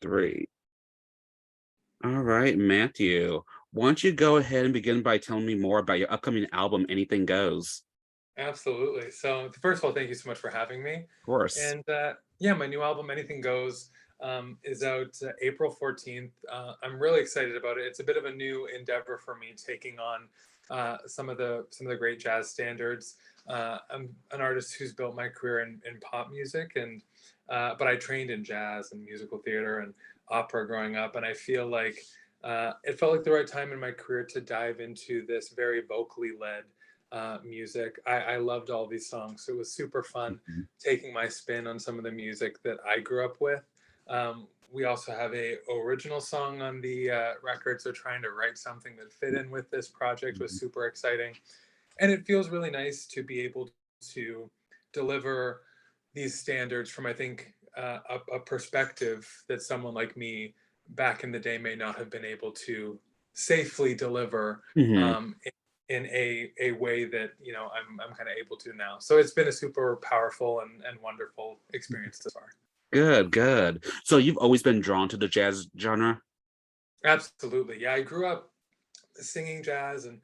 Three. All right, Matthew. Why don't you go ahead and begin by telling me more about your upcoming album, Anything Goes? Absolutely. So, first of all, thank you so much for having me. Of course. And yeah, my new album, Anything Goes, is out April 14th. I'm really excited about it. It's a bit of a new endeavor for me, taking on some of the great jazz standards. I'm an artist who's built my career in pop music, and but I trained in jazz and musical theater and opera growing up, and I feel like it felt like the right time in my career to dive into this very vocally led music. I loved all these songs. So it was super fun Mhm. taking my spin on some of the music that I grew up with. We also have a original song on the record, so trying to write something that fit in with this project was Mhm. super exciting. And it feels really nice to be able to deliver these standards from, I think, a perspective that someone like me back in the day may not have been able to safely deliver Mhm. in a way that I'm kind of able to now. So it's been a super powerful and wonderful experience so far. Good, good. So you've always been drawn to the jazz genre? Absolutely, yeah. I grew up singing jazz and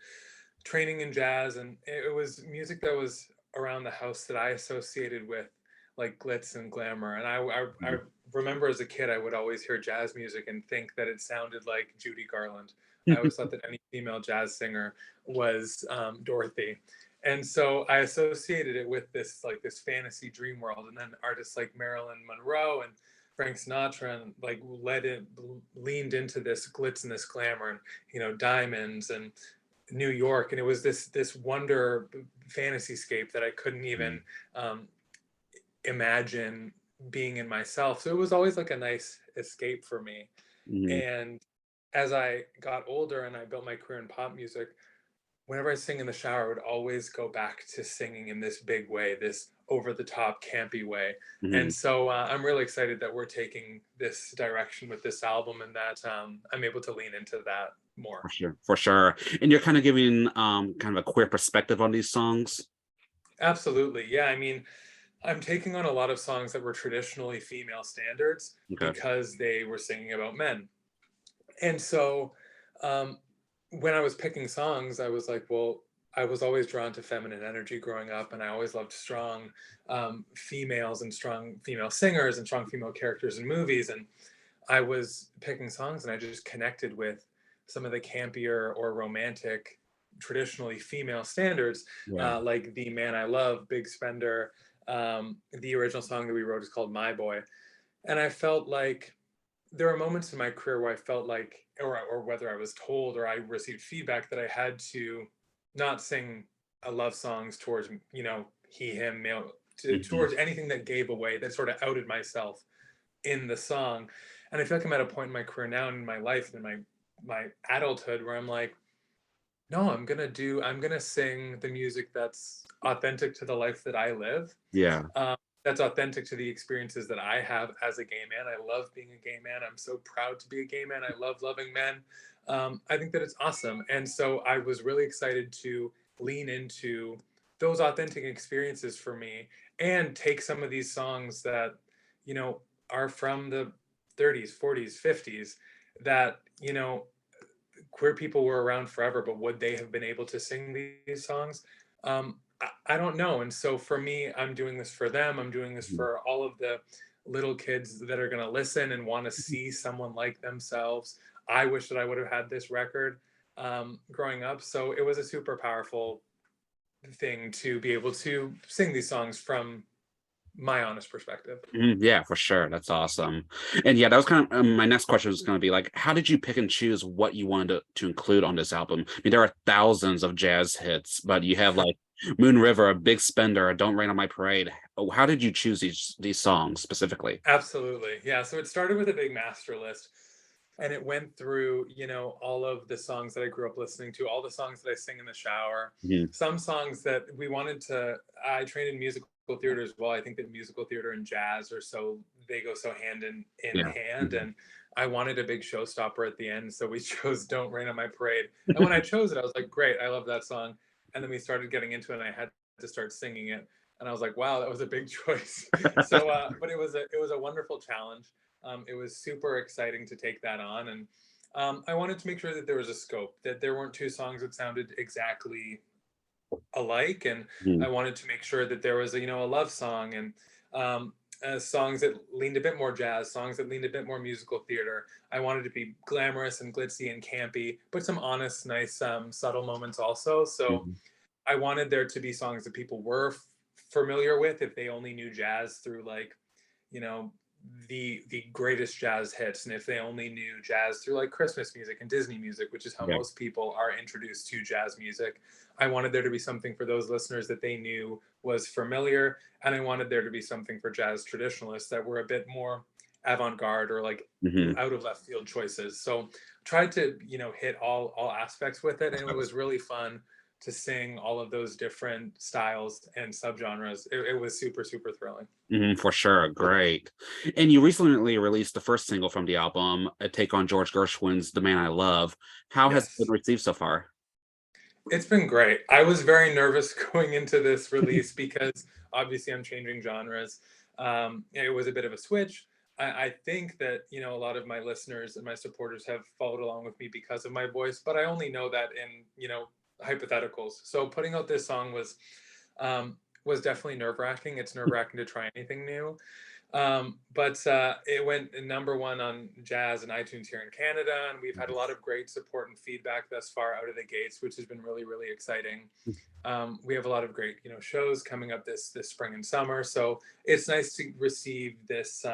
training in jazz, and it was music that was around the house that I associated with like glitz and glamour. And I Mhm. remember as a kid, I would always hear jazz music and think that it sounded like Judy Garland. I always thought that any female jazz singer was Dorothy. And so I associated it with this fantasy dream world. And then artists like Marilyn Monroe and Frank Sinatra and like leaned into this glitz and this glamour and diamonds and New York, and it was this wonder fantasy scape that I couldn't even um, imagine being in myself. So it was always like a nice escape for me. Mhm. And as I got older and I built my career in pop music, whenever I sing in the shower, I would always go back to singing in this big way, this over the top, campy way. And Mhm. so I'm really excited that we're taking this direction with this album and that I'm able to lean into that more. For sure, for sure. And you're kind of giving kind of a queer perspective on these songs? Absolutely. Yeah. I mean, I'm taking on a lot of songs that were traditionally female standards Okay. because they were singing about men. And so um, when I was picking songs, I was like, well, I was always drawn to feminine energy growing up, and I always loved strong females and strong female singers and strong female characters in movies. And I was picking songs, and I just connected with some of the campier or romantic, traditionally female standards, Yeah. like "The Man I Love," "Big Spender." The original song that we wrote is called "My Boy," and I felt like there were moments in my career where I felt like, or whether I was told or I received feedback that I had to not sing love songs towards, he, him, male, Mhm. towards anything that gave away, that sort of outed myself in the song. And I feel like I'm at a point in my career now and in my life and in my adulthood where I'm like, no, I'm gonna sing the music that's authentic to the life that I live, Yeah. that's authentic to the experiences that I have as a gay man. I love being a gay man. I'm so proud to be a gay man. I love loving men. I think that it's awesome. And so I was really excited to lean into those authentic experiences for me and take some of these songs that, are from the 30s, 40s, 50s that, queer people were around forever, but would they have been able to sing these songs? I don't know. And so for me, I'm doing this for them. I'm doing this Mhm. for all of the little kids that are going to listen and want to see someone like themselves. I wish that I would have had this record growing up. So it was a super powerful thing to be able to sing these songs from my honest perspective. Mhm. Yeah, for sure. That's awesome. And yeah, that was kind of my next question was going to be like, how did you pick and choose what you wanted to include on this album? I mean, there are thousands of jazz hits, but you have like Moon River, A Big Spender, Don't Rain on My Parade. Oh, how did you choose these songs specifically? Absolutely. Yeah. So it started with a big master list and it went through, all of the songs that I grew up listening to, all the songs that I sing in the shower, Mhm. some songs that I trained in musical theater as well. I think that musical theater and jazz they go so hand in Yeah. hand. Mhm. And I wanted a big showstopper at the end. So we chose Don't Rain on My Parade. And when I chose it, I was like, great, I love that song. And then we started getting into it and I had to start singing it and I was like, wow, that was a big choice. So, but it was a wonderful challenge. It was super exciting to take that on, and I wanted to make sure that there was a scope, that there weren't two songs that sounded exactly alike, and Mhm. I wanted to make sure that there was a love song, and songs that leaned a bit more jazz, songs that leaned a bit more musical theater. I wanted to be glamorous and glitzy and campy, but some honest, nice, subtle moments also. So Mhm. I wanted there to be songs that people were familiar with if they only knew jazz through like, you know, the greatest jazz hits, and if they only knew jazz through like Christmas music and Disney music, which is how Yeah. most people are introduced to jazz music. I wanted there to be something for those listeners that they knew was familiar, and I wanted there to be something for jazz traditionalists that were a bit more avant-garde or like Mhm. out of left field choices. So tried to hit all aspects with it, and it was really fun to sing all of those different styles and subgenres. It was super, super thrilling. Mhm, for sure, great. And you recently released the first single from the album, a take on George Gershwin's "The Man I Love." How has it been Yes. received so far? It's been great. I was very nervous going into this release because obviously I'm changing genres. It was a bit of a switch. I think that a lot of my listeners and my supporters have followed along with me because of my voice, but I only know that in hypotheticals. So putting out this song was definitely nerve wracking. It's nerve wracking to try anything new. But it went number one on jazz and iTunes here in Canada, and we've had a lot of great support and feedback thus far out of the gates, which has been really, really exciting. We have a lot of great, shows coming up this spring and summer, so it's nice to receive this.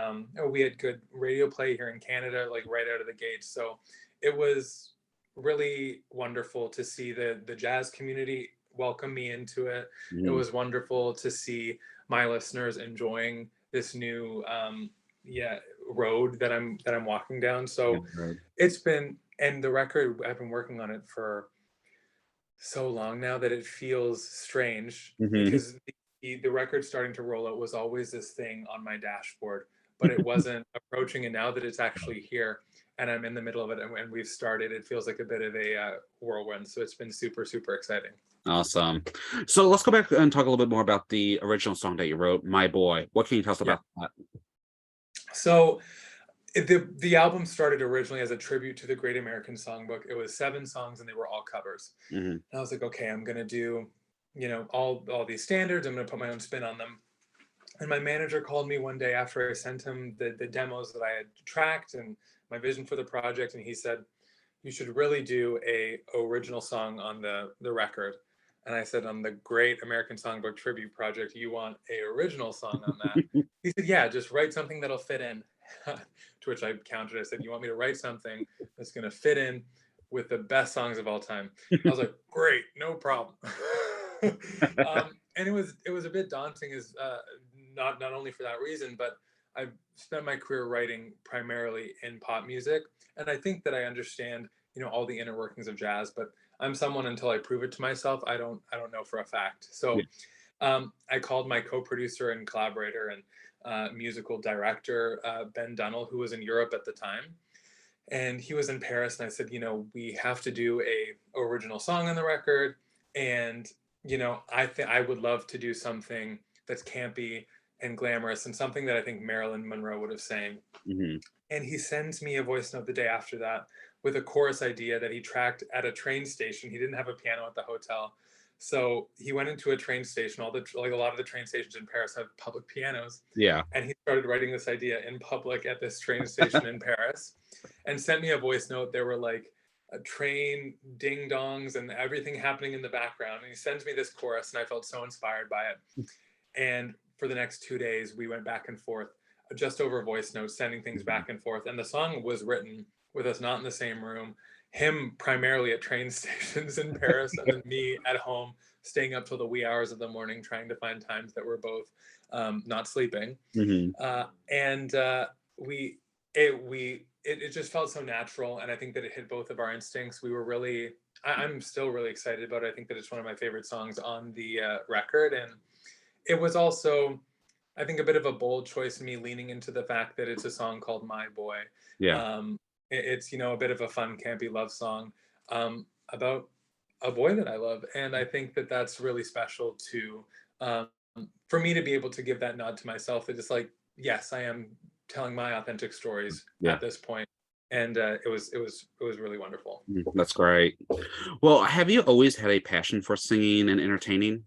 We had good radio play here in Canada, like right out of the gates, so it was really wonderful to see the jazz community welcome me into it. It Mhm. was wonderful to see my listeners enjoying this new yeah road that I'm walking down. Yeah, So right. it's been, and the record, I've been working on it for so long now that it feels strange Mhm. because the record starting to roll out was always this thing on my dashboard, but it wasn't approaching, and now that it's actually here and I'm in the middle of it, and we've started, it feels like a bit of a whirlwind. So it's been super, super exciting. Awesome. So let's go back and talk a little bit more about the original song that you wrote, "My Boy." What can you tell us Yeah. about that? So the album started originally as a tribute to the Great American Songbook. It was 7 songs and they were all covers. Mhm. And I was like, okay, I'm gonna do, all these standards. I'm gonna put my own spin on them. And my manager called me one day after I sent him the demos that I had tracked and my vision for the project, and he said, "You should really do a original song on the record." And I said, "On the Great American Songbook tribute project, you want a original song on that?" He said, "Yeah, just write something that'll fit in." To which I countered. I said, "You want me to write something that's going to fit in with the best songs of all time?" I was like, "Great, no problem." And it was a bit daunting, as not only for that reason, but I've spent my career writing primarily in pop music, and I think that I understand all the inner workings of jazz, but I'm someone, until I prove it to myself, I don't know for a fact. Yeah. So I called my co-producer and collaborator and musical director, Ben Dunnell, who was in Europe at the time, and he was in Paris. And I said, we have to do a original song on the record, and I think I would love to do something that's campy and glamorous, and something that I think Marilyn Monroe would have sang. Mhm. And he sends me a voice note the day after that with a chorus idea that he tracked at a train station. He didn't have a piano at the hotel. So he went into a train station. Like a lot of the train stations in Paris have public pianos. Yeah. And he started writing this idea in public at this train station in Paris and sent me a voice note. There were like a train ding dongs and everything happening in the background. And he sends me this chorus, and I felt so inspired by it. And for the next 2 days, we went back and forth, just over voice notes, sending things Mhm. back and forth. And the song was written with us not in the same room, him primarily at train stations in Paris, and then me at home, staying up till the wee hours of the morning, trying to find times that we're both not sleeping. Mhm. And it just felt so natural, and I think that it hit both of our instincts. We were really, I'm still really excited about it. I think that it's one of my favorite songs on the record, and it was also, I think, a bit of a bold choice in me, leaning into the fact that it's a song called "My Boy." Yeah. It's a bit of a fun, campy love song about a boy that I love, and I think that that's really special to, um, for me to be able to give that nod to myself. That it's like, yes, I am telling my authentic stories Yeah. at this point, and it was really wonderful. That's great. Well, have you always had a passion for singing and entertaining?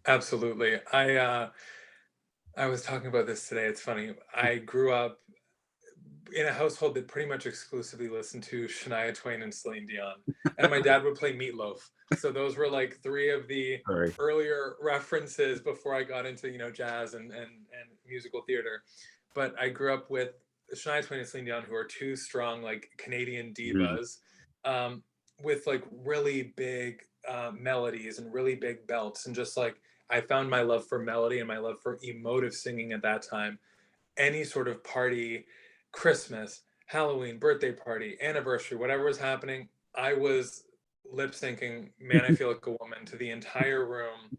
Absolutely. I was talking about this today. It's funny. I grew up in a household that pretty much exclusively listened to Shania Twain and Celine Dion, and my dad would play Meatloaf. So those were like three of the Sorry. earlier references before I got into jazz and musical theater. But I grew up with Shania Twain and Celine Dion, who are two strong like Canadian Mhm. divas, um, with like really big melodies and really big belts, and just like I found my love for melody and my love for emotive singing at that time. Any sort of party, Christmas, Halloween, birthday party, anniversary, whatever was happening, I was lip syncing Man, I Feel Like a Woman to the entire room.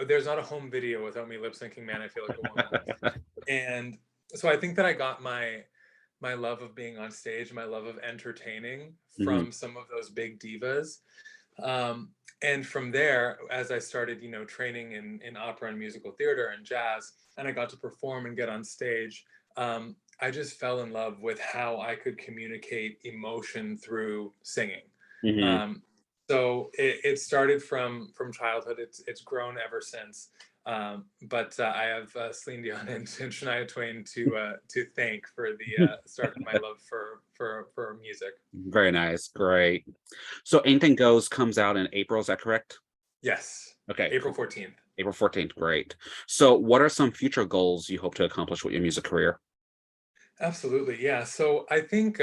There's not a home video without me lip syncing Man, I Feel Like a Woman. And so I think that I got my love of being on stage, my love of entertaining Mhm. from some of those big divas. And from there, as I started, training in opera and musical theater and jazz, and I got to perform and get on stage, I just fell in love with how I could communicate emotion through singing. Mhm. Um, so it started from childhood. It's grown ever since. But I have Celine Dion and Shania Twain to thank for the start of my love for music. Very nice. Great. So Anything Goes comes out in April, is that correct? Yes, Okay, April 14th. April 14th. Great. So what are some future goals you hope to accomplish with your music career? Absolutely, yeah. So I think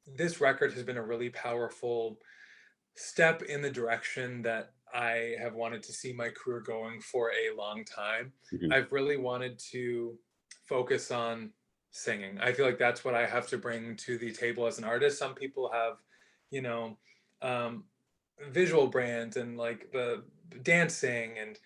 this record has been a really powerful step in the direction that I have wanted to see my career going for a long time. Mhm. I've really wanted to focus on singing. I feel like that's what I have to bring to the table as an artist. Some people have, you know, um, visual brands and like the dancing and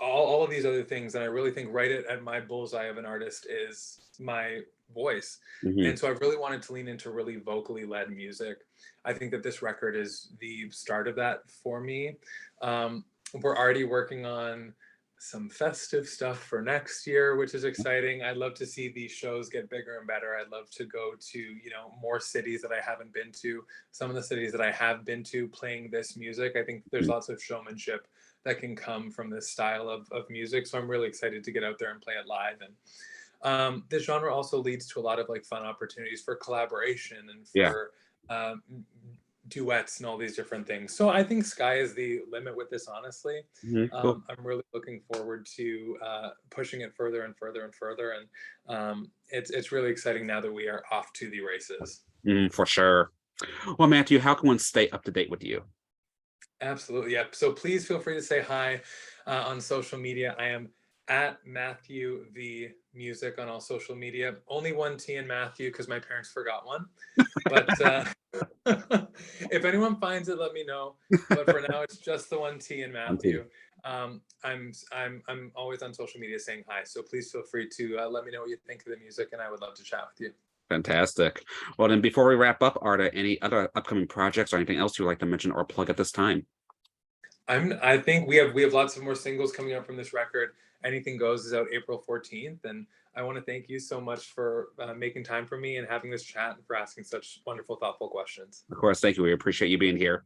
all of these other things. And I really think right at my bullseye of an artist is my voice. Mhm. And so I really wanted to lean into really vocally led music. I think that this record is the start of that for me. We're already working on some festive stuff for next year, which is exciting. I'd love to see these shows get bigger and better. I'd love to go to, more cities that I haven't been to. Some of the cities that I have been to playing this music, I think there's Mhm. lots of showmanship that can come from this style of music. So I'm really excited to get out there and play it live. And this genre also leads to a lot of like fun opportunities for collaboration and Yeah. for um, duets and all these different things. So I think sky is the limit with this, honestly. Mhm. Cool. I'm really looking forward to pushing it further and further and further. And it's really exciting now that we are off to the races. For sure. Well, Matthew, how can one stay up to date with you? Absolutely. Yep. So please feel free to say hi on social media. I am at Mathew V Music on all social media. Only one T in Matthew because my parents forgot one. But if anyone finds it, let me know. But for now, it's just the one T in Auntie. Matthew. I'm always on social media saying hi. So please feel free to let me know what you think of the music, and I would love to chat with you. Fantastic. Well, then before we wrap up, are there any other upcoming projects or anything else you'd like to mention or plug at this time? I think we have lots of more singles coming out from this record. Anything Goes is out April 14th, and I want to thank you so much for making time for me and having this chat and for asking such wonderful, thoughtful questions. Of course, thank you. We appreciate you being here.